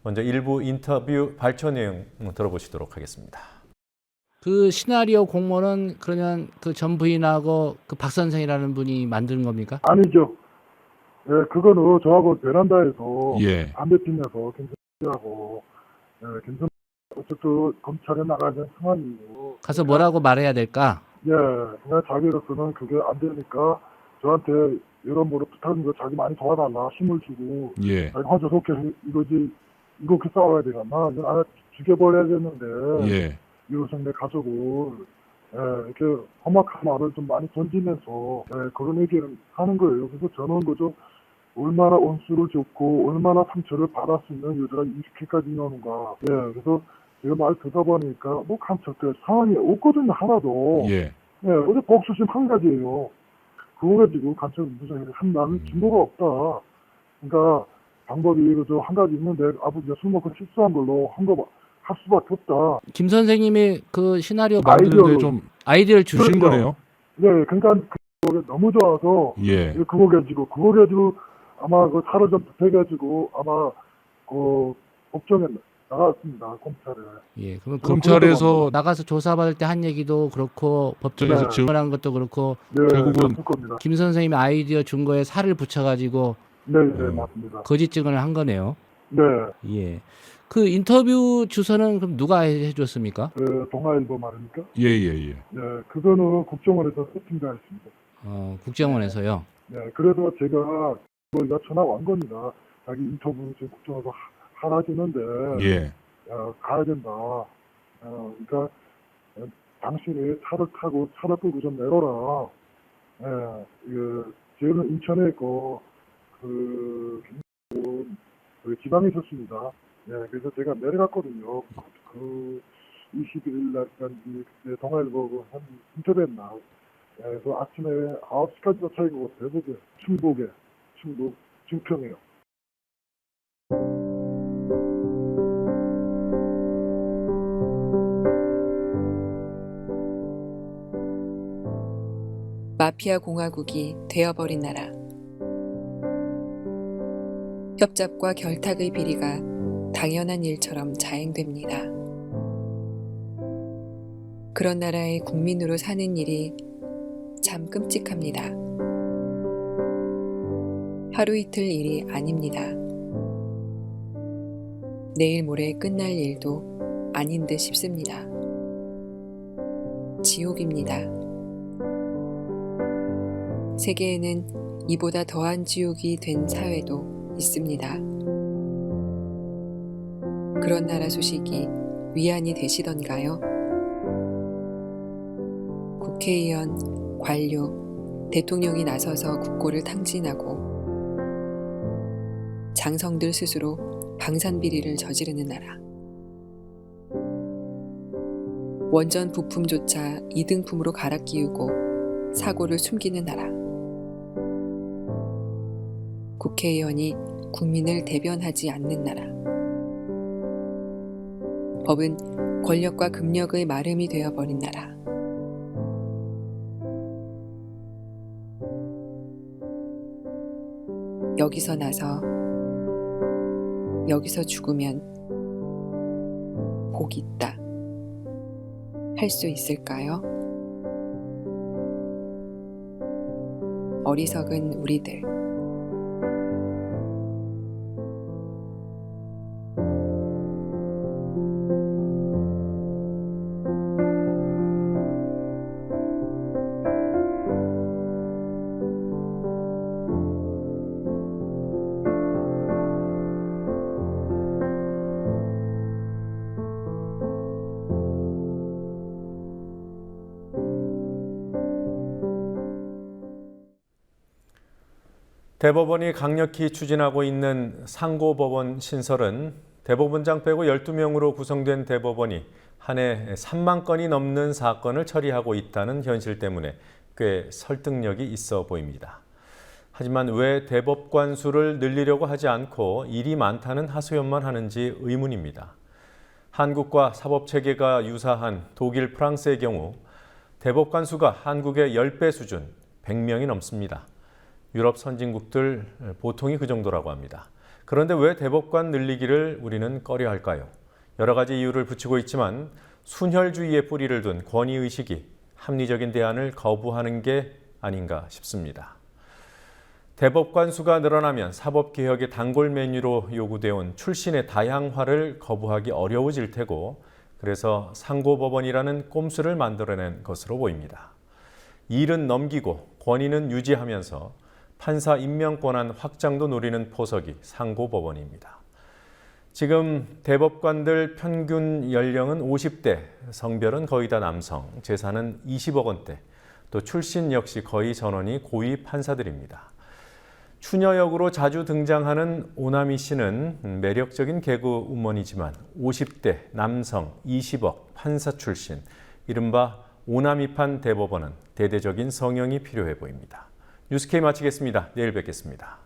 먼저 일부 인터뷰 발표 내용 들어보시도록 하겠습니다. 그 시나리오 공모는 그러면 그 전 부인하고 그 박 선생이라는 분이 만든 겁니까? 아니죠. 예, 그거는 저하고 베란다에서 예. 담배 피면서 김선하고 김선 어쨌든 검찰에 나가는 상황이고. 가서 뭐라고 말해야 될까? 예, 그냥 자기로서는 그게 안 되니까 저한테 여러모로 부탁한 거 자기 많이 도와달라 힘을 주고. 예. 자기 혼자 속해 이거지 이렇게 싸워야 되겠나? 이건 안 죽여버려야겠는데. 예. 유우성 내 가족을 이렇게 험악한 말을 좀 많이 던지면서 그런 얘기를 하는 거예요. 그래서 저는 그저 얼마나 온수를 줬고 얼마나 상처를 받을 수 있는 여자가 이렇게까지 나오는가. 예, 그래서 제가 말 듣다 보니까 뭐 간첩될 상황이 없거든요, 하나도. 예. 예, 어제 복수심 한 가지예요. 그거 가지고 간첩 무장을 한다는 증거가 없다. 그러니까 방법이 그저 한 가지 있는데 아버지가 술 먹고 실수한 걸로 한 거 할 수밖에 없다. 김 선생님이 그 시나리오 만드는데 좀 아이디어를 주신 그렇죠. 거네요. 네, 그러니까 그게 너무 좋아서 예. 그거 가지고 아마 그 차를 좀 해가지고 아마 그 법정에 나갔습니다, 검찰에. 예, 그럼 검찰에서 나가서 조사받을 때 한 얘기도 그렇고 법정에서 네. 증언한 것도 그렇고 네, 결국은 그럴 겁니다. 김 선생님이 아이디어 준 거에 살을 붙여가지고 네, 맞습니다. 거짓 증언을 한 거네요. 네, 예. 그 인터뷰 주소는 그럼 누가 해줬습니까? 동아일보 말입니까? 예예예. 네, 그거는 국정원에서 세팅되어 있습니다. 국정원에서요. 네, 그래서 제가 저희가 전화 온 겁니다. 자기 인터뷰 지금 국정원에서 하라지는데 예. 가야 된다. 그러니까 당신이 차를 타고 차를 끌고 좀 내려라. 저희는 인천에 있고 그 지방에 있었습니다. 그래서 제가 내려갔거든요. 그 21일 날 그때 동아일보 한 인터뷰했나. 그래서 아침에 9시까지 도착한 것 같아요. 그게 충북 증평이요. 마피아 공화국이 되어버린 나라. 협잡과 결탁의 비리가 당연한 일처럼 자행됩니다. 그런 나라의 국민으로 사는 일이 참 끔찍합니다. 하루 이틀 일이 아닙니다. 내일 모레 끝날 일도 아닌 듯 싶습니다. 지옥입니다. 세계에는 이보다 더한 지옥이 된 사회도 있습니다. 그런 나라 소식이 위안이 되시던가요? 국회의원, 관료, 대통령이 나서서 국고를 탕진하고 장성들 스스로 방산비리를 저지르는 나라. 원전 부품조차 이등품으로 갈아 끼우고 사고를 숨기는 나라. 국회의원이 국민을 대변하지 않는 나라. 법은 권력과 금력의 마름이 되어버린 나라. 여기서 나서 여기서 죽으면 복 있다. 할 수 있을까요? 어리석은 우리들. 대법원이 강력히 추진하고 있는 상고법원 신설은 대법원장 빼고 12명으로 구성된 대법원이 한 해 3만 건이 넘는 사건을 처리하고 있다는 현실 때문에 꽤 설득력이 있어 보입니다. 하지만 왜 대법관 수를 늘리려고 하지 않고 일이 많다는 하소연만 하는지 의문입니다. 한국과 사법체계가 유사한 독일, 프랑스의 경우 대법관 수가 한국의 10배 수준, 100명이 넘습니다. 유럽 선진국들 보통이 그 정도라고 합니다. 그런데 왜 대법관 늘리기를 우리는 꺼려 할까요? 여러 가지 이유를 붙이고 있지만 순혈주의에 뿌리를 둔 권위의식이 합리적인 대안을 거부하는 게 아닌가 싶습니다. 대법관 수가 늘어나면 사법개혁의 단골 메뉴로 요구되어온 출신의 다양화를 거부하기 어려워질 테고 그래서 상고법원이라는 꼼수를 만들어낸 것으로 보입니다. 일은 넘기고 권위는 유지하면서 판사 임명 권한 확장도 노리는 포석이 상고법원입니다. 지금 대법관들 평균 연령은 50대, 성별은 거의 다 남성, 재산은 20억 원대, 또 출신 역시 거의 전원이 고위 판사들입니다. 추녀 역으로 자주 등장하는 오나미 씨는 매력적인 개그 우먼이지만 50대, 남성, 20억, 판사 출신, 이른바 오나미판 대법원은 대대적인 성형이 필요해 보입니다. 뉴스K 마치겠습니다. 내일 뵙겠습니다.